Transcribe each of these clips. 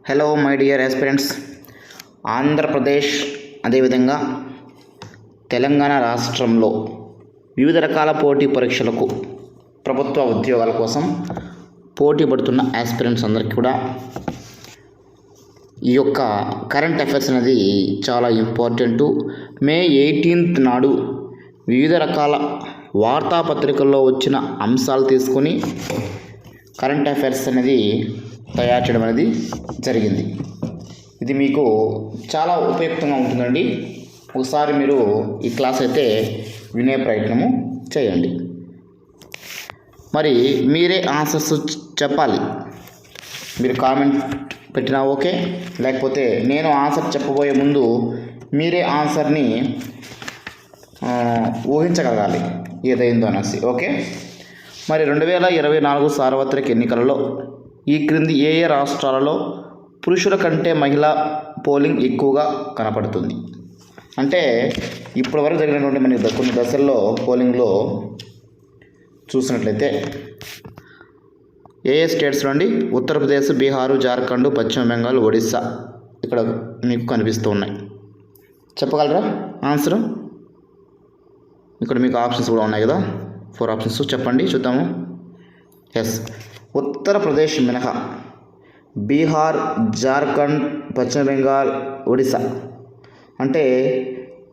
Hello my dear aspirants. Andhra Pradesh అదేవిధంగా తెలంగాణ రాష్ట్రంలో వివిధ రకాల పోటీ పరీక్షలకు ప్రభుత్వ ఉద్యోగాల కోసం పోటీ పడుతున్న ఆస్పిరెంట్స్ అందరికీ కూడా ఈ యొక్క కరెంట్ అఫైర్స్ అనేది చాలా ఇంపార్టెంటు. మే 18th నాడు వివిధ రకాల వార్తాపత్రికల్లో వచ్చిన అంశాలు తీసుకొని కరెంట్ అఫైర్స్ అనేది తయారు చేయడం అనేది జరిగింది. ఇది మీకు చాలా ఉపయుక్తంగా ఉంటుందండి. ఒకసారి మీరు ఈ క్లాస్ అయితే వినే ప్రయత్నము చేయండి. మరి మీరే ఆన్సర్స్ చెప్పాలి. మీరు కామెంట్ పెట్టినా ఓకే, లేకపోతే నేను ఆన్సర్ చెప్పబోయే ముందు మీరే ఆన్సర్ని ఊహించగలగాలి ఏదైందో అనేసి. ఓకే, మరి 2024 సార్వత్రిక ఎన్నికలలో ఈ క్రింది ఏ ఏ రాష్ట్రాలలో పురుషుల కంటే మహిళా పోలింగ్ ఎక్కువగా కనపడుతుంది? అంటే ఇప్పటి వరకు జరిగినటువంటి మనకి కొన్ని దశల్లో పోలింగ్లో చూసినట్లయితే ఏ ఏ స్టేట్స్లో అండి? ఉత్తరప్రదేశ్, బీహారు, జార్ఖండ్, పశ్చిమ బెంగాల్, ఒడిస్సా ఇక్కడ మీకు కనిపిస్తూ ఉన్నాయి. చెప్పగలరా ఆన్సర్? ఇక్కడ మీకు ఆప్షన్స్ కూడా ఉన్నాయి కదా, 4 ఆప్షన్స్ చెప్పండి చూద్దాము. ఎస్, ఉత్తరప్రదేశ్ మినహా బీహార్, జార్ఖండ్, పశ్చిమ బెంగాల్, ఒడిస్సా అంటే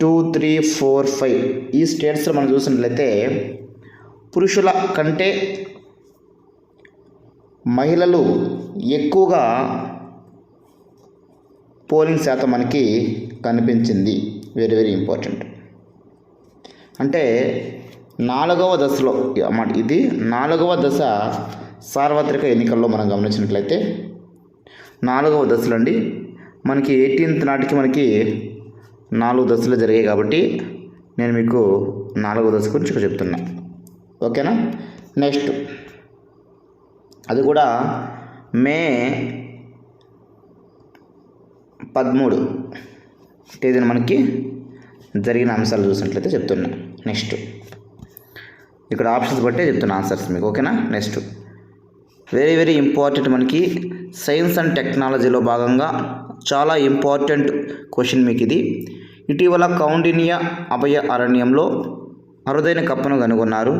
2, 3, 4, 5 ఈ స్టేట్స్లో మనం చూసినట్లయితే పురుషుల కంటే మహిళలు ఎక్కువగా పోలింగ్ శాతం మనకి కనిపించింది. Very very important. అంటే 4వ దశలో అన్నమాట. ఇది 4వ దశ సార్వత్రిక ఎన్నికల్లో మనం గమనించినట్లయితే 4వ దశలో అండి మనకి 18th నాటికి మనకి 4 దశలు జరిగాయి. కాబట్టి నేను మీకు 4వ దశ గురించి ఇక్కడ చెప్తున్నా. ఓకేనా? నెక్స్ట్, అది కూడా మే 13 తేదీన మనకి జరిగిన అంశాలు చూసినట్లయితే చెప్తున్నా. నెక్స్ట్, ఇక్కడ ఆప్షన్స్ బట్టే చెప్తున్నా ఆన్సర్స్ మీకు. ఓకేనా? Next, very very important. మనకి సైన్స్ అండ్ టెక్నాలజీలో భాగంగా చాలా ఇంపార్టెంట్ క్వశ్చన్ మీకు ఇది. ఇటీవల కౌండిన్య అభయ అరణ్యంలో అరుదైన కప్పను కనుగొన్నారు.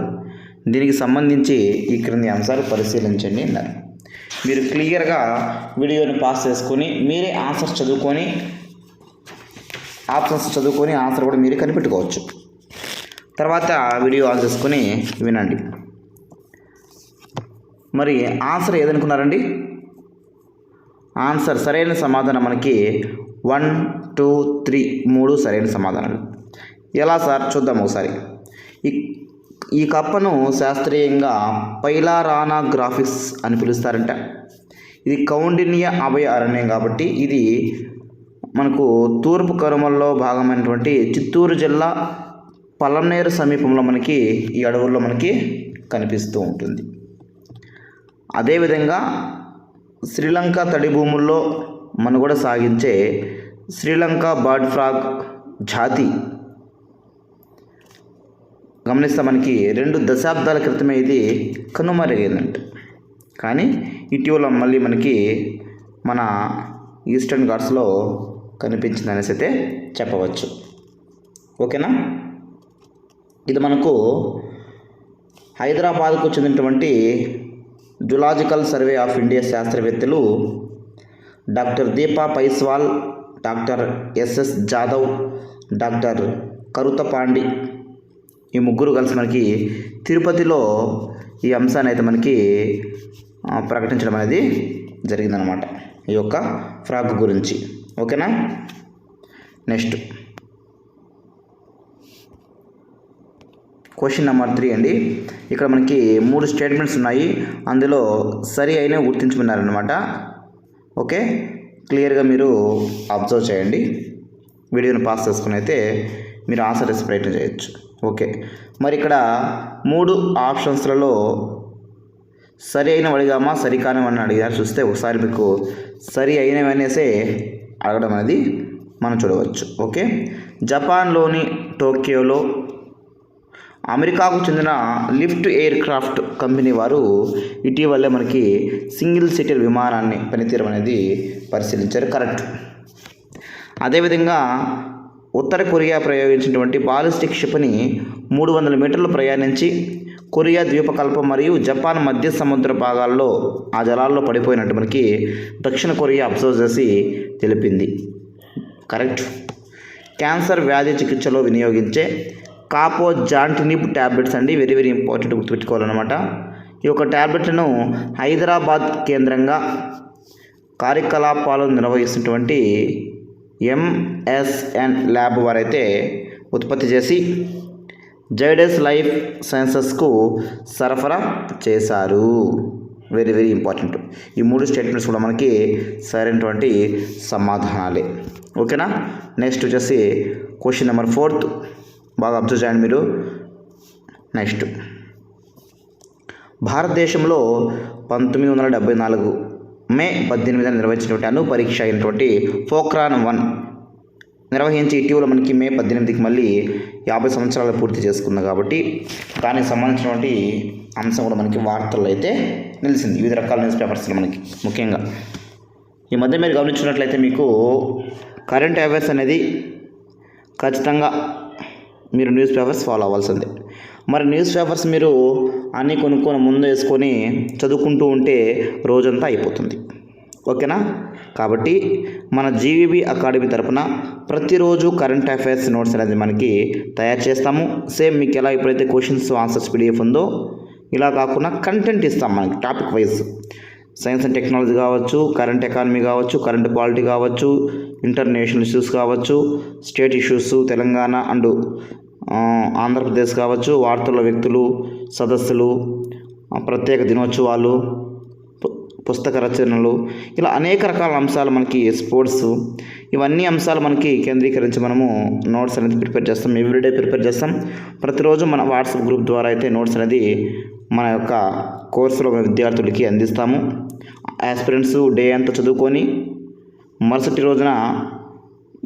దీనికి సంబంధించి ఈ క్రింది అంశాలు పరిశీలించండి అన్నారు. మీరు క్లియర్గా వీడియోని పాస్ చేసుకొని మీరే ఆన్సర్స్ చదువుకొని ఆప్షన్స్ చదువుకొని ఆన్సర్ కూడా మీరే కనిపెట్టుకోవచ్చు. తర్వాత వీడియో ఆన్ చేసుకొని వినండి. మరి ఆన్సర్ ఏదనుకున్నారండి? ఆన్సర్ సరైన సమాధానం మనకి 1, 2, 3 3 సరైన సమాధానాలు. ఎలా సార్? చూద్దాం ఒకసారి. ఈ కప్పను శాస్త్రీయంగా పైలారానాగ్రాఫిస్ అని పిలుస్తారంట. ఇది కౌండిన్య అభయ అరణ్యం కాబట్టి ఇది మనకు తూర్పు కనుమల్లో భాగమైనటువంటి చిత్తూరు జిల్లా పలమనేరు సమీపంలో మనకి ఈ అడవుల్లో మనకి కనిపిస్తూ ఉంటుంది. అదేవిధంగా శ్రీలంక తడి భూముల్లో మనుగడ సాగించే శ్రీలంక బర్డ్ ఫ్రాగ్ జాతి గమనిస్తే మనకి 2 దశాబ్దాల క్రితమే ఇది కనుమరుగైందంట. కానీ ఇటీవల మళ్ళీ మనకి మన ఈస్టర్న్ ఘాట్స్లో కనిపించింది అనేసి అయితే చెప్పవచ్చు. ఓకేనా? ఇది మనకు హైదరాబాద్కు చెందినటువంటి జులాజికల్ సర్వే ఆఫ్ ఇండియా శాస్త్రవేత్తలు doctor Deepa Paiswal, doctor S S Jadhav, doctor Karuthapandi ఈ ముగ్గురు కలిసి మనకి తిరుపతిలో ఈ అంశాన్ని అయితే మనకి ప్రకటించడం అనేది జరిగిందనమాట, ఈ యొక్క ఫ్రాగ్ గురించి. ఓకేనా? నెక్స్ట్, క్వశ్చన్ నెంబర్ 3 అండి. ఇక్కడ మనకి 3 స్టేట్మెంట్స్ ఉన్నాయి. అందులో సరి అయిన గుర్తించమన్నారనమాట. ఓకే, క్లియర్గా మీరు అబ్జర్వ్ చేయండి. వీడియోని పాస్ చేసుకుని అయితే మీరు ఆన్సర్ చేసే ప్రయత్నం చేయొచ్చు. ఓకే, మరి ఇక్కడ 3 ఆప్షన్స్లలో సరి అయిన అడిగామా సరి కానివని అడిగారు. చూస్తే ఒకసారి మీకు సరి అయినవనేసే అడగడం అనేది మనం చూడవచ్చు. ఓకే, జపాన్లోని టోక్యోలో అమెరికాకు చెందిన లిఫ్ట్ ఎయిర్ క్రాఫ్ట్ కంపెనీ వారు ఇటీవలే మనకి సింగిల్ సీటర్ విమానాన్ని పనితీరు అనేది పరిశీలించారు. కరెక్ట్. అదేవిధంగా ఉత్తర కొరియా ప్రయోగించినటువంటి బాలిస్టిక్ క్షిపణి 300 మీటర్లు ప్రయాణించి కొరియా ద్వీపకల్పం మరియు జపాన్ మధ్య సముద్ర భాగాల్లో ఆ జలాల్లో పడిపోయినట్టు మనకి దక్షిణ కొరియా అబ్జర్వ్ చేసి తెలిపింది. కరెక్ట్. క్యాన్సర్ వ్యాధి చికిత్సలో వినియోగించే కాపోజాంటినిబ్ ట్యాబ్లెట్స్ అండి, వెరీ వెరీ ఇంపార్టెంట్, గుర్తుపెట్టుకోవాలన్నమాట. ఈ యొక్క ట్యాబ్లెట్లను హైదరాబాద్ కేంద్రంగా కార్యకలాపాలు నిర్వహిస్తున్నటువంటి ఎంఎస్ఎన్ ల్యాబ్ వారైతే ఉత్పత్తి చేసి జైడస్ లైఫ్ సైన్సెస్కు సరఫరా చేశారు. Very very important. ఈ 3 స్టేట్మెంట్స్ కూడా మనకి సరైనటువంటి సమాధానాలే. ఓకేనా. నెక్స్ట్ వచ్చేసి క్వశ్చన్ నెంబర్ 4 బాగా అబ్జర్వ్ చేయండి మీరు. నెక్స్ట్, భారతదేశంలో 1974 మే 18న నిర్వహించినటువంటి అణు పరీక్ష అయినటువంటి పోఖ్రాన్ 1 నిర్వహించి ఇటీవల మనకి మే 18కి మళ్ళీ 50 సంవత్సరాలు పూర్తి చేసుకుంది కాబట్టి దానికి సంబంధించినటువంటి అంశం కూడా మనకి వార్తల్లో అయితే నిలిచింది వివిధ రకాల న్యూస్ పేపర్స్లో మనకి. ముఖ్యంగా ఈ మధ్య మీరు గమనించినట్లయితే మీకు కరెంట్ అఫైర్స్ అనేది ఖచ్చితంగా మీరు న్యూస్ పేపర్స్ ఫాలో అవ్వాల్సిందే. మరి న్యూస్ పేపర్స్ మీరు అన్నీ కొనుక్కొని ముందు వేసుకొని చదువుకుంటూ ఉంటే రోజంతా అయిపోతుంది. ఓకేనా. కాబట్టి మన జీవీబీ అకాడమీ తరపున ప్రతిరోజు కరెంట్ అఫైర్స్ నోట్స్ అనేది మనకి తయారు చేస్తాము. సేమ్ మీకు ఎలా ఎప్పుడైతే క్వశ్చన్స్ ఆన్సర్స్ పీడిఎఫ్ ఉందో ఇలా కాకుండా కంటెంట్ ఇస్తాం మనకి topic wise. Science and technology కావచ్చు, కరెంట్ ఎకానమీ కావచ్చు, కరెంట్ పాలిటీ కావచ్చు, ఇంటర్నేషనల్ ఇష్యూస్ కావచ్చు, state issues Telangana and Andhra Pradesh కావచ్చు, వార్తల వ్యక్తులు, సదస్సులు, ప్రత్యేక దినోత్సవాలు, పుస్తక రచనలు, ఇలా అనేక రకాల అంశాలు మనకి, స్పోర్ట్స్, ఇవన్నీ అంశాలు మనకి కేంద్రీకరించి మనము నోట్స్ అనేది ప్రిపేర్ చేస్తాం. ఎవ్రీడే ప్రిపేర్ చేస్తాం. ప్రతిరోజు మన వాట్సాప్ గ్రూప్ ద్వారా అయితే నోట్స్ అనేది మన యొక్క కోర్సులో విద్యార్థులకి అందిస్తాము. ఆస్పిరెంట్స్ డే అంతా చదువుకొని మరుసటి రోజున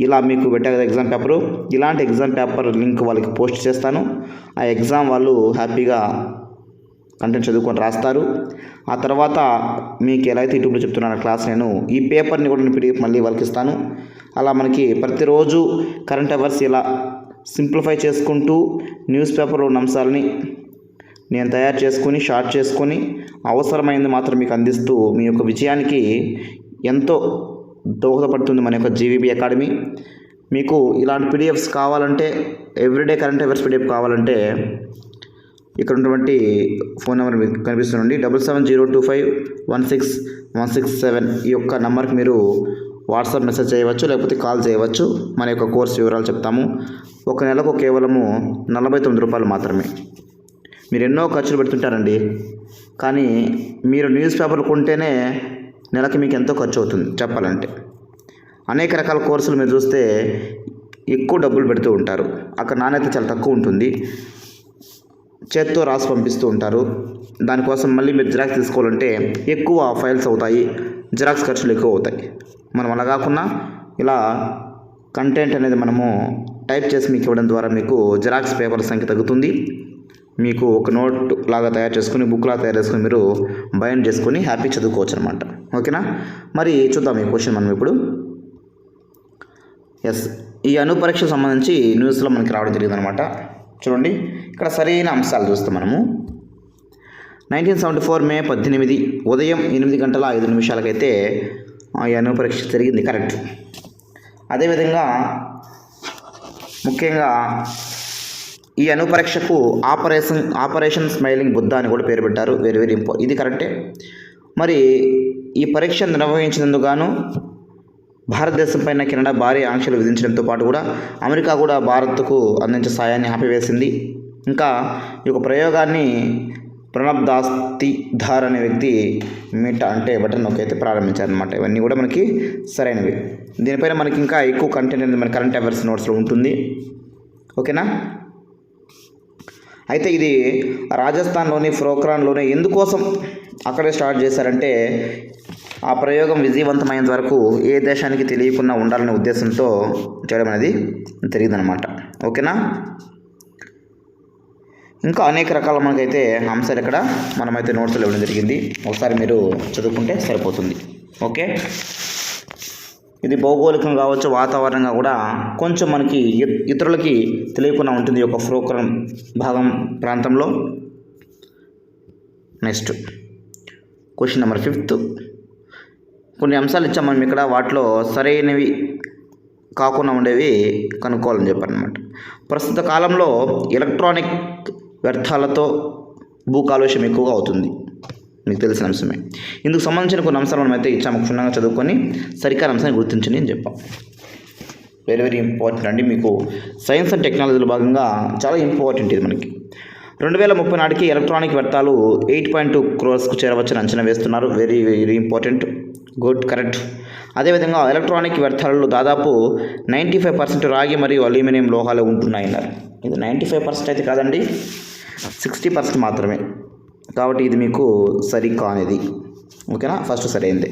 ఇలా మీకు పెట్టే కదా ఎగ్జామ్ పేపరు, ఇలాంటి ఎగ్జామ్ పేపర్ లింక్ వాళ్ళకి పోస్ట్ చేస్తాను. ఆ ఎగ్జామ్ వాళ్ళు హ్యాపీగా కంటెంట్ చదువుకొని రాస్తారు. ఆ తర్వాత మీకు ఎలా అయితే యూట్యూబ్లో చెప్తున్నాను క్లాస్, నేను ఈ పేపర్ని కూడా నేను పీడిఎఫ్ మళ్ళీ వాళ్ళకి ఇస్తాను. అలా మనకి ప్రతిరోజు కరెంట్ అఫైర్స్ ఇలా సింప్లిఫై చేసుకుంటూ న్యూస్ పేపర్లో ఉన్న అంశాలని నేను తయారు చేసుకొని షార్ట్ చేసుకొని అవసరమైంది మాత్రం మీకు అందిస్తూ మీ యొక్క విజయానికి ఎంతో దోహదపడుతుంది మన యొక్క జీవీబీ అకాడమీ. మీకు ఇలాంటి పీడిఎఫ్స్ కావాలంటే, ఎవ్రీడే కరెంట్ అఫైర్స్ పీడిఎఫ్ కావాలంటే ఇక్కడ ఉన్నటువంటి ఫోన్ నెంబర్ మీకు కనిపిస్తుంది 7702516167 ఈ యొక్క నెంబర్కి మీరు వాట్సాప్ మెసేజ్ చేయవచ్చు, లేకపోతే కాల్ చేయవచ్చు. మన యొక్క కోర్సు వివరాలు చెప్తాము. ఒక నెలకు కేవలము 49 రూపాయలు మాత్రమే. మీరు ఎన్నో ఖర్చులు పెడుతుంటారండి, కానీ మీరు న్యూస్ పేపర్లు కొంటేనే నెలకి మీకు ఎంతో ఖర్చు అవుతుంది చెప్పాలంటే. అనేక రకాల కోర్సులు మీరు చూస్తే ఎక్కువ డబ్బులు పెడుతూ ఉంటారు, అక్కడ నాణ్యత చాలా తక్కువ ఉంటుంది, చేత్తో రాసి పంపిస్తూ ఉంటారు. దానికోసం మళ్ళీ మీరు జిరాక్స్ తీసుకోవాలంటే ఎక్కువ ఫైల్స్ అవుతాయి, జిరాక్స్ ఖర్చులు ఎక్కువ అవుతాయి. మనం అలా కాకుండా ఇలా కంటెంట్ అనేది మనము టైప్ చేసి మీకు ఇవ్వడం ద్వారా మీకు జిరాక్స్ పేపర్ సంఖ్య తగ్గుతుంది. మీకు ఒక నోట్ లాగా తయారు చేసుకుని, బుక్ లాగా తయారు చేసుకుని మీరు బైండ్ చేసుకొని హ్యాపీ చదువుకోవచ్చు అనమాట. ఓకేనా. మరి చూద్దాం ఈ క్వశ్చన్ మనం ఇప్పుడు. ఎస్, ఈ అణు పరీక్షకు సంబంధించి న్యూస్లో మనకి రావడం జరిగిందనమాట. చూడండి, ఇక్కడ సరైన అంశాలు చూస్తాం మనము. 1974 మే 18 ఉదయం 8:05 ఈ అణు పరీక్ష జరిగింది. కరెక్ట్. అదేవిధంగా ముఖ్యంగా ఈ అణు పరీక్షకు ఆపరేషన్ స్మైలింగ్ బుద్ధ అని కూడా పేరు పెట్టారు. వెరీ వెరీ ఇంపార్టెంట్, ఇది కరెక్టే. మరి ఈ పరీక్ష నిర్వహించినందుకు గాను భారతదేశం పైన కెనడా భారీ ఆంక్షలు విధించడంతో పాటు కూడా అమెరికా కూడా భారత్కు అందించే సాయాన్ని ఆపివేసింది. ఇంకా ఈ యొక్క ప్రయోగాన్ని ప్రణబ్ దాస్తిధార్ అనే వ్యక్తి మీట అంటే బటన్ నొక్కి అయితే ప్రారంభించారనమాట. ఇవన్నీ కూడా మనకి సరైనవి. దీనిపైన మనకి ఇంకా ఎక్కువ కంటెంట్ అనేది మన కరెంట్ అఫైర్స్ నోట్స్లో ఉంటుంది. ఓకేనా. అయితే ఇది రాజస్థాన్లోని పోఖ్రాన్లోనే ఎందుకోసం అక్కడే స్టార్ట్ చేశారంటే, ఆ ప్రయోగం విజయవంతమైనంత వరకు ఏ దేశానికి తెలియకుండా ఉండాలనే ఉద్దేశంతో చేయడం అనేది జరిగిందనమాట. ఓకేనా. ఇంకా అనేక రకాల మనకైతే అంశాలు ఇక్కడ మనమైతే నోట్స్లో ఇవ్వడం జరిగింది. ఒకసారి మీరు చదువుకుంటే సరిపోతుంది. ఓకే, ఇది భౌగోళికం కావచ్చు, వాతావరణంగా కూడా కొంచెం మనకి ఇతరులకి తెలియకుండా ఉంటుంది ఈ యొక్క ప్రోగ్రామ్ భాగం ప్రాంతంలో. Next question number 5. కొన్ని అంశాలు ఇచ్చాం మనం ఇక్కడ, వాటిలో సరైనవి కాకుండా ఉండేవి కనుక్కోవాలని చెప్పారనమాట. ప్రస్తుత కాలంలో ఎలక్ట్రానిక్ వ్యర్థాలతో భూ కాలుష్యం ఎక్కువగా అవుతుంది, మీకు తెలిసిన అంశమే. ఇందుకు సంబంధించిన కొన్ని అంశాలు మనం అయితే ఇచ్చాము, క్షుణ్ణంగా చదువుకొని సరికాని అంశాన్ని గుర్తించండి అని చెప్పాం. వెరీ వెరీ ఇంపార్టెంట్ అండి, మీకు సైన్స్ అండ్ టెక్నాలజీలో భాగంగా చాలా ఇంపార్టెంట్ ఇది మనకి. 2030 నాటికి ఎలక్ట్రానిక్ వ్యర్థాలు 8.2 crores చేరవచ్చని అంచనా వేస్తున్నారు. Very very important, good, correct. అదేవిధంగా ఎలక్ట్రానిక్ వ్యర్థాలలో దాదాపు 95% రాగి మరియు అల్యూమినియం లోహాలు ఉంటున్నాయన్నారు. ఇది 95% అయితే కాదండి, 60% మాత్రమే. కాబట్టి ఇది మీకు సరికానిది. ఓకేనా, ఫస్ట్ సరైనది.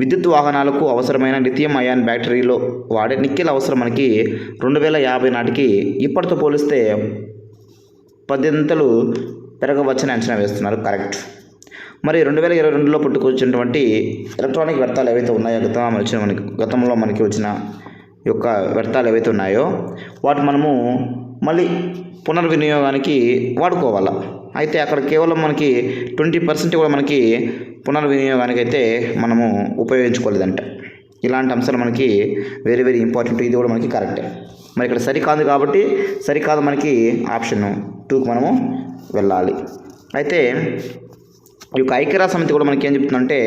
విద్యుత్ వాహనాలకు అవసరమైన లిథియం అయాన్ బ్యాటరీలో వాడే నికెల్ అవసరం మనకి 2050 నాటికి ఇప్పటితో పోలిస్తే 10 పెరగవచ్చని అంచనా వేస్తున్నారు. కరెక్ట్. మరి 2022లో పుట్టుకొచ్చినటువంటి ఎలక్ట్రానిక్ వ్యర్థాలు ఏవైతే ఉన్నాయో గతంలో మనకి వచ్చిన యొక్క వ్యర్థాలు ఏవైతే ఉన్నాయో వాటి మనము మళ్ళీ పునర్వినియోగానికి వాడుకోవాలా. అయితే అక్కడ కేవలం మనకి 20% కూడా మనకి పునర్వినియోగానికి అయితే మనము ఉపయోగించుకోలేదంట. ఇలాంటి అంశాలు మనకి వెరీ వెరీ ఇంపార్టెంట్. ఇది కూడా మనకి కరెక్టే. మరి ఇక్కడ సరికాదు కాబట్టి సరికాదు మనకి ఆప్షన్ 2కి మనము వెళ్ళాలి. అయితే ఈ యొక్క ఐక్యరాజ్య సమితి కూడా మనకి ఏం చెప్తుందంటే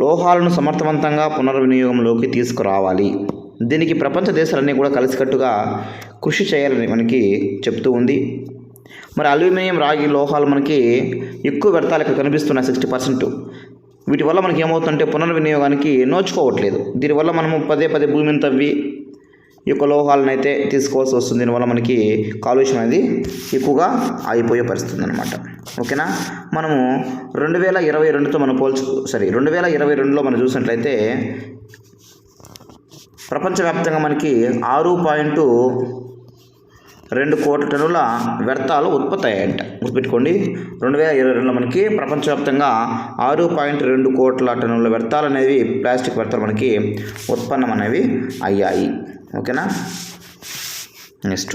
లోహాలను సమర్థవంతంగా పునర్వినియోగంలోకి తీసుకురావాలి. దీనికి ప్రపంచ దేశాలన్నీ కూడా కలిసికట్టుగా కృషి చేయాలని మనకి చెప్తూ ఉంది. మరి అల్యూమినియం, రాగి లోహాలు మనకి ఎక్కువ వ్యర్థాలు ఇక్కడ కనిపిస్తున్నాయి, 60%. వీటి వల్ల మనకి ఏమవుతుందంటే పునర్వినియోగానికి నోచుకోవట్లేదు. దీనివల్ల మనము పదే భూమిని తవ్వి ఈ యొక్క లోహాలను అయితే తీసుకోవాల్సి వస్తుంది. దీనివల్ల మనకి కాలుష్యం అనేది ఎక్కువగా అయిపోయే పరిస్థితి అనమాట. ఓకేనా, మనము 2022తో మనం 2022లో మనం చూసినట్లయితే ప్రపంచవ్యాప్తంగా మనకి 6.2 కోట్ల టన్నుల వ్యర్థాలు ఉత్పత్తి అయ్యాయంట. గుర్తుపెట్టుకోండి, 2022లో మనకి ప్రపంచవ్యాప్తంగా 6.2 కోట్ల టన్నుల వ్యర్థాలు అనేవి, ప్లాస్టిక్ వ్యర్థాలు మనకి ఉత్పన్నం అనేవి అయ్యాయి. ఓకేనా. Next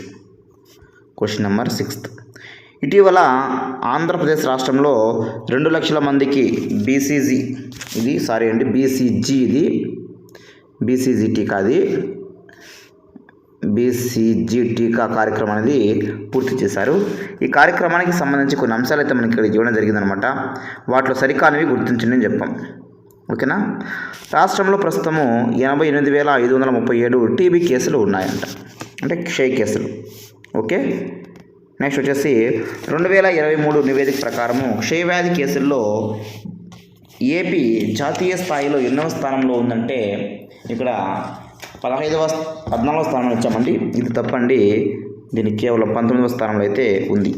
question number 6. ఇటీవల ఆంధ్రప్రదేశ్ రాష్ట్రంలో 2 లక్షల మందికి BCG టీకా కార్యక్రమం అనేది పూర్తి చేశారు. ఈ కార్యక్రమానికి సంబంధించి కొన్ని అంశాలు అయితే మనకి ఇక్కడ ఇవ్వడం జరిగిందనమాట. వాటిలో సరికానివి గుర్తించండి అని చెప్పాం. ఓకేనా. రాష్ట్రంలో ప్రస్తుతము 88,537 టీబీ కేసులు ఉన్నాయంట, అంటే క్షయ కేసులు. ఓకే. నెక్స్ట్ వచ్చేసి 2023 నివేదిక ప్రకారము క్షయవ్యాధి కేసుల్లో ఏపీ జాతీయ స్థాయిలో ఎన్నవ స్థానంలో ఉందంటే ఇక్కడ 14వ స్థానంలో ఇచ్చామండి. ఇది తప్పండి, దీనికి కేవలం 19వ స్థానంలో అయితే ఉంది.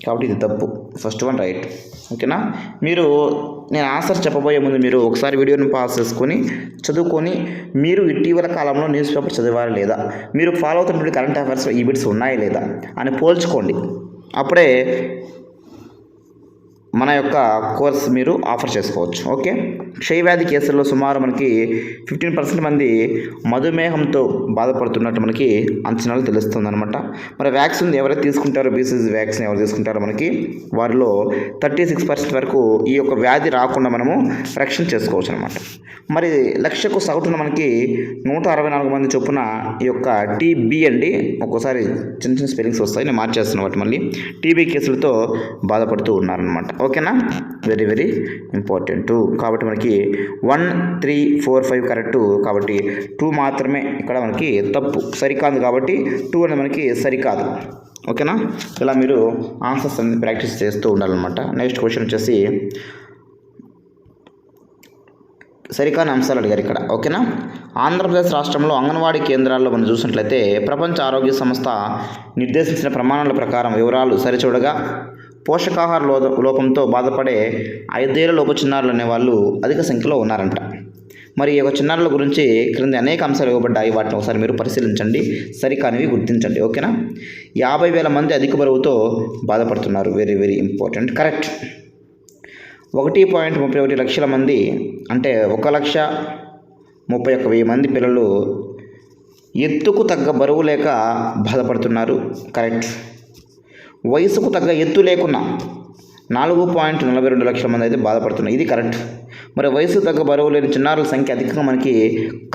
కాబట్టి ఇది తప్పు. First one right. ఓకేనా. మీరు నేను ఆన్సర్ చెప్పబోయే ముందు మీరు ఒకసారి వీడియోని పాస్ చేసుకొని చదువుకొని మీరు ఇటీవల కాలంలో న్యూస్ పేపర్ చదివారా లేదా, మీరు ఫాలో అవుతున్నటువంటి కరెంట్ అఫైర్స్లో ఈ బిట్స్ ఉన్నాయా లేదా అని పోల్చుకోండి. అప్పుడే మన యొక్క కోర్స్ మీరు ఆఫర్ చేసుకోవచ్చు. ఓకే. క్షయవ్యాధి కేసుల్లో సుమారు మనకి 15% మంది మధుమేహంతో బాధపడుతున్నట్టు మనకి అంచనాలు తెలుస్తుందన్నమాట. మరి వ్యాక్సిన్ ఎవరైతే తీసుకుంటారో, BCG వ్యాక్సిన్ ఎవరు తీసుకుంటారో మనకి వారిలో 36% వరకు ఈ యొక్క వ్యాధి రాకుండా మనము రక్షణ చేసుకోవచ్చు అనమాట. మరి లక్షకు సగటున మనకి 164 మంది చొప్పున ఈ యొక్క TB అండి, ఒక్కోసారి చిన్న స్పెల్లింగ్స్ వస్తాయి, నేను మార్చేస్తున్నాను వాటి మళ్ళీ, TB కేసులతో బాధపడుతూ ఉన్నారనమాట. ఓకేనా. Very very important. కాబట్టి మనకి 1, 3, 4, 5 కరెక్ట్. కాబట్టి 2 మాత్రమే ఇక్కడ మనకి తప్పు, సరికాదు. కాబట్టి 2 అనేది మనకి సరికాదు. ఓకేనా. ఇలా మీరు ఆన్సర్స్ అనేది ప్రాక్టీస్ చేస్తూ ఉండాలన్నమాట. నెక్స్ట్ క్వశ్చన్ వచ్చేసి సరికాని అంశాలు అడిగారు ఇక్కడ. ఓకేనా. ఆంధ్రప్రదేశ్ రాష్ట్రంలో అంగన్వాడీ కేంద్రాల్లో మనం చూసినట్లయితే ప్రపంచ ఆరోగ్య సంస్థ నిర్దేశించిన ప్రమాణాల ప్రకారం వివరాలు సరిచూడగా పోషకాహార లోపంతో బాధపడే 5 ఏళ్ల లోపు చిన్నారులు అనేవాళ్ళు అధిక సంఖ్యలో ఉన్నారంట. మరి ఈ యొక్క చిన్నారుల గురించి క్రింద అనేక అంశాలు ఇవ్వబడ్డాయి. వాటిని ఒకసారి మీరు పరిశీలించండి, సరికానివి గుర్తించండి. ఓకేనా? 50,000 మంది అధిక బరువుతో బాధపడుతున్నారు. Very very important. కరెక్ట్. 1.31 లక్షల మంది అంటే 1,31,000 మంది పిల్లలు ఎత్తుకు తగ్గ బరువు లేక బాధపడుతున్నారు. కరెక్ట్. వయసుకు తగ్గ ఎత్తు లేకున్నా 4.42 లక్షల మంది అయితే బాధపడుతున్నారు. ఇది కరెక్ట్. మరి వయసు తగ్గ బరువు లేని చిన్నారుల సంఖ్య అధికంగా మనకి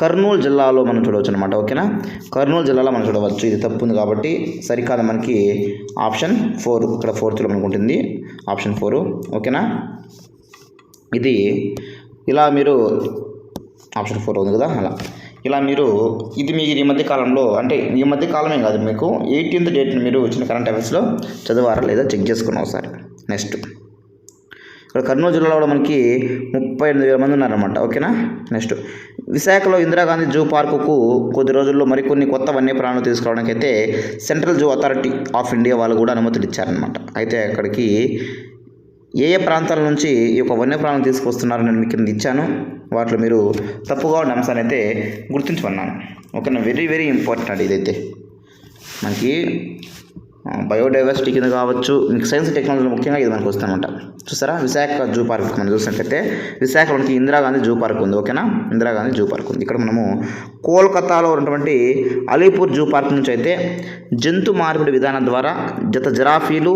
కర్నూలు జిల్లాలో మనం చూడవచ్చు అనమాట. ఓకేనా? కర్నూలు జిల్లాలో మనం చూడవచ్చు. ఇది తప్పు ఉంది కాబట్టి సరికాదు మనకి ఆప్షన్ 4. ఇక్కడ 4th మనకు ఉంటుంది ఆప్షన్ 4. ఓకేనా? ఇది ఇలా మీరు ఆప్షన్ 4 ఉంది కదా, అలా ఇలా మీరు ఇది మీ ఈ మధ్య కాలంలో అంటే ఈ మధ్య కాలమే కాదు, మీకు 18th డేట్ని మీరు వచ్చిన కరెంట్ అఫైర్స్లో చదివారా లేదా చెక్ చేసుకున్నాం ఒకసారి. నెక్స్ట్ ఇక్కడ కర్నూలు జిల్లాలో కూడా మనకి 38,000 మంది ఉన్నారన్నమాట. ఓకేనా? నెక్స్ట్ విశాఖలో ఇందిరాగాంధీ జూ పార్కుకు కొద్ది రోజుల్లో మరికొన్ని కొత్త వన్యప్రాణులు తీసుకురావడానికి అయితే central zoo authority of India వాళ్ళు కూడా అనుమతులు ఇచ్చారనమాట. అయితే అక్కడికి ఏ ఏ ప్రాంతాల నుంచి ఈ యొక్క వన్యప్రాణులు తీసుకొస్తున్నారో నేను మీకు కింద ఇచ్చాను. వాటిలో మీరు తప్పుగా ఉన్న అంశాన్ని అయితే గుర్తించమన్నాను. ఓకేనా? వెరీ వెరీ ఇంపార్టెంట్ అండి ఇదైతే. మనకి బయోడైవర్సిటీ కింద కావచ్చు, మీకు సైన్స్ టెక్నాలజీ ముఖ్యంగా ఇది మనకు వస్తుందన్నమాట. చూసారా? విశాఖ జూ పార్క్ మనం చూసినట్లయితే విశాఖలో మనకి ఇందిరాగాంధీ జూ పార్క్ ఉంది. ఓకేనా? ఇందిరాగాంధీ జూ పార్క్ ఉంది. ఇక్కడ మనము కోల్కతాలో ఉన్నటువంటి అలీపూర్ జూ పార్క్ నుంచి అయితే జంతు మార్పిడి విధానం ద్వారా జత జిరాఫీలు,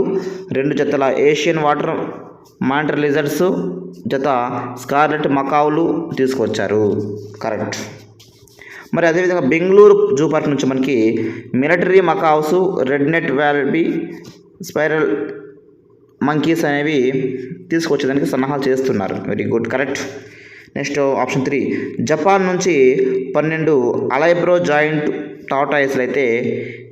2 జతల ఏషియన్ వాటర్ మానిటర్ లిజర్డ్స్, జత స్కార్లెట్ మకావులు తీసుకొచ్చారు. కరెక్ట్. మరి అదేవిధంగా బెంగళూరు జూ పార్క్ నుంచి మనకి military macaws, red necked wallaby, spiral monkeys అనేవి తీసుకొచ్చేదానికి సన్నాహాలు చేస్తున్నారు. Very good. Correct. Next option 3 Japan నుంచి 12 అలైబ్రో జాయింట్ టార్టాయిస్లు అయితే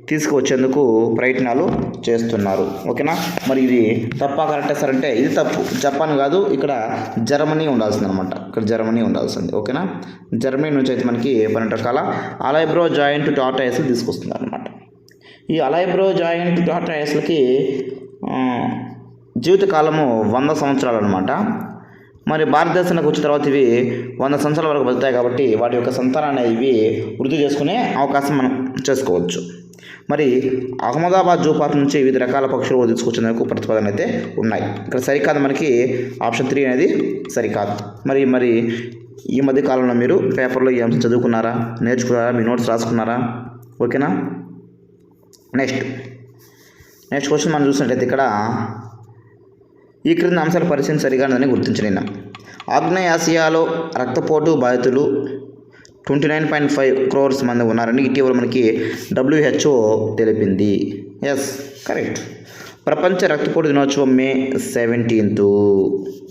తీసుకువచ్చేందుకు ప్రయత్నాలు చేస్తున్నారు. ఓకేనా? మరి ఇది తప్ప కరెక్ట్ సార్ అంటే ఇది తప్పు. జపాన్ కాదు, ఇక్కడ జర్మనీ ఉండాల్సింది అనమాట. ఇక్కడ జర్మనీ ఉండాల్సింది. ఓకేనా? జర్మనీ నుంచి అయితే మనకి 12 రకాల అలైబ్రో జాయింట్ టార్టాయిస్లు తీసుకొస్తున్నారు అనమాట. ఈ అలైబ్రో జాయింట్ టార్టాయిస్లకి జీవితకాలము 100 సంవత్సరాలు అనమాట. మరి భారతదేశానికి వచ్చిన తర్వాత ఇవి 100 సంవత్సరాల వరకు బతుకుతాయి కాబట్టి వాటి యొక్క సంతానాన్ని ఇవి వృద్ధి చేసుకునే అవకాశం మనం చేసుకోవచ్చు. మరి అహ్మదాబాద్ జూ పార్క్ నుంచి వివిధ రకాల పక్షులు తీసుకొచ్చేందుకు ప్రతిపాదనలు అయితే ఉన్నాయి. ఇక్కడ సరికాదు మనకి ఆప్షన్ 3 అనేది సరికాదు. మరి ఈ మధ్య కాలంలో మీరు పేపర్లో ఈ అంశం చదువుకున్నారా, నేర్చుకున్నారా, మీ నోట్స్ రాసుకున్నారా? ఓకేనా? నెక్స్ట్ క్వశ్చన్ మనం చూసినట్లయితే ఇక్కడ ఈ క్రింద అంశాల పరిశీలన సరిగానదని గుర్తించలేను. ఆగ్నేయాసియాలో రక్తపోటు బాధితులు 29.5 crores మంది ఉన్నారని ఇటీవల మనకి WHO తెలిపింది. Yes, correct. ప్రపంచ రక్తపోటు దినోత్సవం May 17th.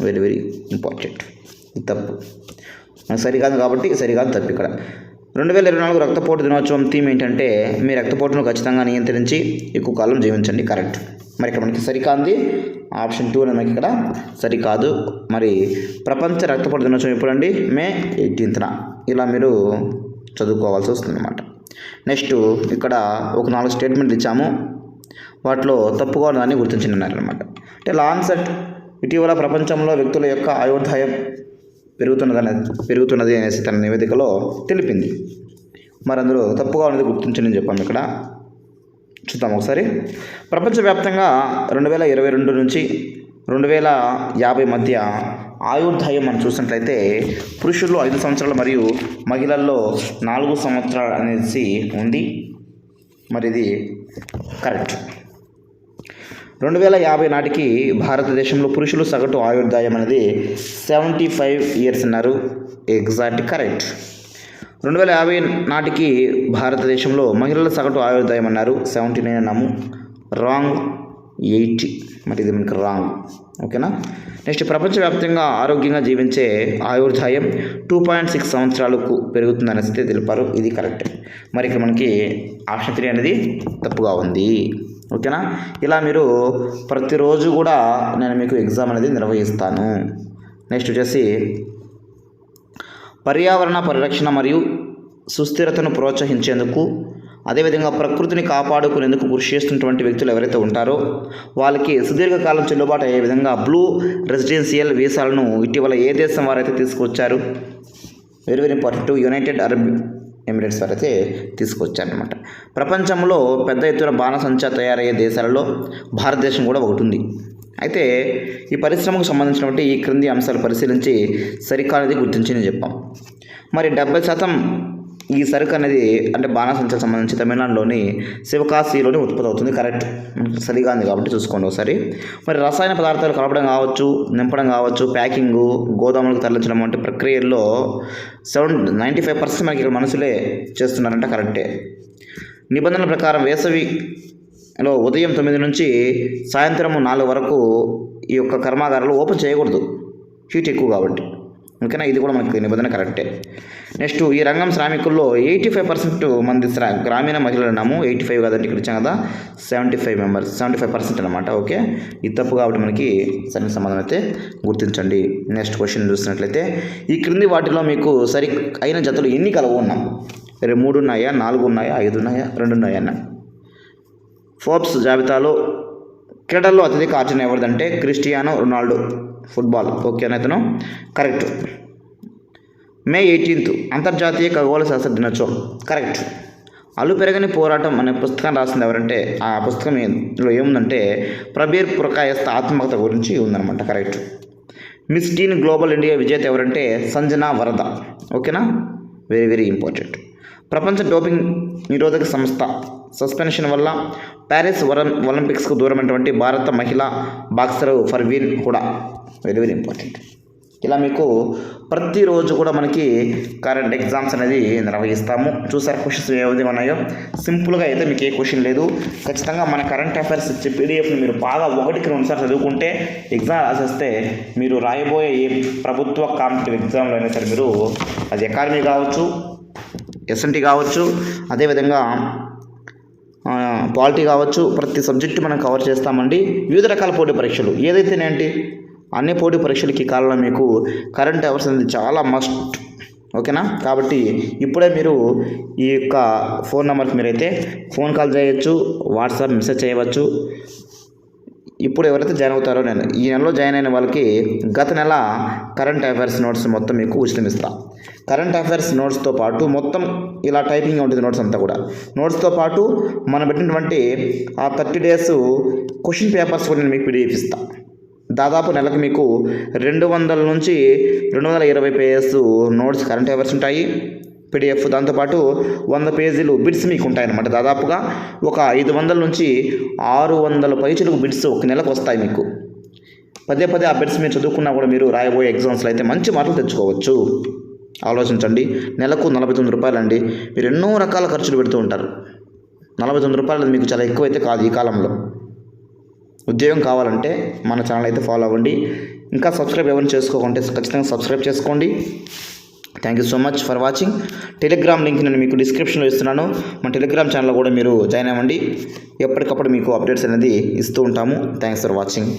Very very important. ఇది తప్పు. సరికాదు కాబట్టి సరికాదు తప్పు. ఇక్కడ 2024 రక్తపోటు దినోత్సవం థీమ్ ఏంటంటే మీ రక్తపోటును ఖచ్చితంగా నియంత్రించి ఎక్కువ కాలం జీవించండి. కరెక్ట్. మరి ఇక్కడ మనకి సరికాంది ఆప్షన్ 2 అనేది మనకి ఇక్కడ సరికాదు. మరి ప్రపంచ రక్తపోటు దినోత్సవం ఎప్పుడండి? May 18th. ఇలా మీరు చదువుకోవాల్సి వస్తుందన్నమాట. నెక్స్ట్ ఇక్కడ ఒక 4 స్టేట్మెంట్లు ఇచ్చాము. వాటిలో తప్పుగా ఉన్నదాన్ని గుర్తించినారనమాట. అంటే లాన్సెట్ ఇటీవల ప్రపంచంలో వ్యక్తుల యొక్క ఆయుర్దాయం పెరుగుతున్నది అనేసి తన నివేదికలో తెలిపింది. మరి అందులో తప్పుగా ఉన్నది గుర్తించని చెప్పాము. ఇక్కడ చూద్దాం ఒకసారి. ప్రపంచవ్యాప్తంగా 2022 నుంచి 2050 మధ్య ఆయుర్దాయం మనం చూసినట్లయితే పురుషుల్లో 5 సంవత్సరాలు మరియు మహిళల్లో 4 సంవత్సరాలు అనేసి ఉంది. మరి ఇది కరెక్ట్. 2050 నాటికి భారతదేశంలో పురుషులు సగటు ఆయుర్దాయం అనేది 75 years అన్నారు. Exact correct. 2050 నాటికి భారతదేశంలో మహిళల సగటు ఆయుర్దాయం అన్నారు 79 అన్నాము. రాంగ్. 80. మరి ఇది మనకి రాంగ్. ఓకేనా? నెక్స్ట్ ప్రపంచవ్యాప్తంగా ఆరోగ్యంగా జీవించే ఆయుర్దాయం 2.6 సంవత్సరాలకు పెరుగుతుందనేసి తెలిపారు. ఇది కరెక్ట్. మరి ఇక్కడ మనకి ఆప్షన్ 3 అనేది తప్పుగా ఉంది. ఓకేనా? ఇలా మీరు ప్రతిరోజు కూడా నేను మీకు ఎగ్జామ్ అనేది నిర్వహిస్తాను. నెక్స్ట్ వచ్చేసి పర్యావరణ పరిరక్షణ మరియు సుస్థిరతను ప్రోత్సహించేందుకు అదేవిధంగా ప్రకృతిని కాపాడుకునేందుకు కృషి చేస్తున్నటువంటి వ్యక్తులు ఎవరైతే ఉంటారో వాళ్ళకి సుదీర్ఘకాలం చెల్లుబాటు అయ్యే విధంగా బ్లూ రెసిడెన్షియల్ వీసాలను ఇటీవల ఏ దేశం వారైతే తీసుకొచ్చారు? Very very important. United Arab Emirates వారు అయితే తీసుకొచ్చారనమాట. ప్రపంచంలో పెద్ద ఎత్తున బాణసంచా తయారయ్యే దేశాలలో భారతదేశం కూడా ఒకటి ఉంది. అయితే ఈ పరిశ్రమకు సంబంధించినటువంటి ఈ క్రింది అంశాలు పరిశీలించి సరికానిది గుర్తించి చెప్పాం. మరి 70% ఈ సరుకు అనేది అంటే బాణసంచాకు సంబంధించి తమిళనాడులోని శివకాశిలోని ఉత్పత్తి అవుతుంది. కరెక్ట్, సరిగా ఉంది కాబట్టి చూసుకోండి ఒకసారి. మరి రసాయన పదార్థాలు కలపడం కావచ్చు, నింపడం కావచ్చు, ప్యాకింగు, గోదాములకు తరలించడం వంటి ప్రక్రియల్లో 95% మనకి ఇక్కడ మనుషులే చేస్తున్నారంటే కరెక్టే. నిబంధనల ప్రకారం వేసవిలో ఉదయం 9 నుంచి సాయంత్రం 4 వరకు ఈ యొక్క కర్మాగారాలు ఓపెన్ చేయకూడదు, హీట్ ఎక్కువ కాబట్టి. ఓకేనా, ఇది కూడా మనకి నిబంధన కరెక్టే. నెక్స్ట్, ఈ రంగం శ్రామికుల్లో 85% మంది గ్రామీణ మహిళలు ఉన్నాము. 85 కదండి, ఇక్కడ ఇచ్చాం కదా, 75% అనమాట. ఓకే, ఇది తప్పు కాబట్టి మనకి సరైన సమాధానం అయితే గుర్తించండి. నెక్స్ట్ క్వశ్చన్ చూసినట్లయితే, ఈ క్రింది వాటిలో మీకు సరి అయిన జతలు ఎన్ని కలవు ఉన్నాం? 3 ఉన్నాయా, 4 ఉన్నాయా, 5 ఉన్నాయా, 2 ఉన్నాయా అన్న. ఫోర్బ్స్ జాబితాలో క్రీడల్లో అత్యధిక ఆర్జన ఎవరిదంటే క్రిస్టియానో రొనాల్డో, ఫుట్బాల్. ఓకే అతను కరెక్ట్. మే 18 అంతర్జాతీయ ఖగోళ శాస్త్ర దినోత్సవం. కరెక్ట్. అలు పెరగని పోరాటం అనే పుస్తకం రాసింది ఎవరంటే, ఆ పుస్తకంలో ఏముందంటే ప్రబీర్ పురకాయస్థ ఆత్మకథ గురించి ఉందన్నమాట. Correct. Miss teen global India విజేత ఎవరంటే సంజనా వరద. ఓకేనా, వెరీ వెరీ ఇంపార్టెంట్. ప్రపంచ డోపింగ్ నిరోధక సంస్థ సస్పెన్షన్ వల్ల ప్యారిస్ ఒలింపిక్స్కు దూరమైనటువంటి భారత మహిళా boxer Parveen Hooda. Very very important. ఇలా మీకు ప్రతిరోజు కూడా మనకి కరెంట్ ఎగ్జామ్స్ అనేది నిర్వహిస్తాము. చూసారు క్వశ్చన్స్ ఏ విధంగా ఉన్నాయో. సింపుల్గా అయితే మీకు ఏ క్వశ్చన్ లేదు. ఖచ్చితంగా మన కరెంట్ అఫైర్స్ ఇచ్చే పీడిఎఫ్ని మీరు బాగా 1-2 సార్లు చదువుకుంటే ఎగ్జామ్ రాసేస్తే మీరు రాయబోయే ఏ ప్రభుత్వ కాంపిటేటివ్ ఎగ్జామ్లో అయినా సరే మీరు, అది ఎకాడమీ కావచ్చు, ఎస్ఎన్టీ కావచ్చు, అదేవిధంగా పాలిటీ కావచ్చు, ప్రతి సబ్జెక్టు మనం కవర్ చేస్తామండి. వివిధ రకాల పోటీ పరీక్షలు ఏదైతేనేంటి అన్ని పోటీ పరీక్షలకి కాలంలో మీకు కరెంట్ అఫైర్స్ అనేది చాలా మస్ట్. ఓకేనా, కాబట్టి ఇప్పుడే మీరు ఈ యొక్క ఫోన్ నెంబర్కి మీరైతే ఫోన్ కాల్ చేయొచ్చు, వాట్సాప్ మెసేజ్ చేయవచ్చు. ఇప్పుడు ఎవరైతే జాయిన్ అవుతారో, నేను ఈ నెలలో జాయిన్ అయిన వాళ్ళకి గత నెల కరెంట్ అఫైర్స్ నోట్స్ మొత్తం మీకు ఉచితం ఇస్తా. కరెంట్ అఫైర్స్ నోట్స్తో పాటు మొత్తం ఇలా టైపింగ్ ఉంటుంది నోట్స్ అంతా కూడా. నోట్స్తో పాటు మనం పెట్టినటువంటి ఆ 30 days క్వశ్చన్ పేపర్స్ కూడా నేను మీకు పీడిఎఫ్ ఇస్తా. దాదాపు నెలకు మీకు 200 నుంచి 220 pages నోట్స్ కరెంట్ అఫైర్స్ ఉంటాయి పీడిఎఫ్. దాంతోపాటు 100 pages బిట్స్ మీకు ఉంటాయన్నమాట. దాదాపుగా ఒక 500 నుంచి 600 పైచులకు బిట్స్ ఒక నెలకు వస్తాయి మీకు. పదే ఆ బిట్స్ మీరు చదువుకున్నా కూడా మీరు రాయబోయే ఎగ్జామ్స్లో అయితే మంచి మార్కులు తెచ్చుకోవచ్చు. ఆలోచించండి. నెలకు 49 రూపాయలు అండి. మీరు ఎన్నో రకాల ఖర్చులు పెడుతూ ఉంటారు. 49 రూపాయలు మీకు చాలా ఎక్కువైతే కాదు ఈ కాలంలో. ఉద్యోగం కావాలంటే మన ఛానల్ అయితే ఫాలో అవ్వండి. ఇంకా సబ్స్క్రైబ్ ఎవరిని చేసుకోకుంటే ఖచ్చితంగా సబ్స్క్రైబ్ చేసుకోండి. Thank you so much for watching. Telegram link నేను మీకు డిస్క్రిప్షన్లో ఇస్తున్నాను. మన టెలిగ్రామ్ ఛానల్లో కూడా మీరు జాయిన్ అవ్వండి. ఎప్పటికప్పుడు మీకు అప్డేట్స్ అనేది ఇస్తూ ఉంటాము. Thanks for watching.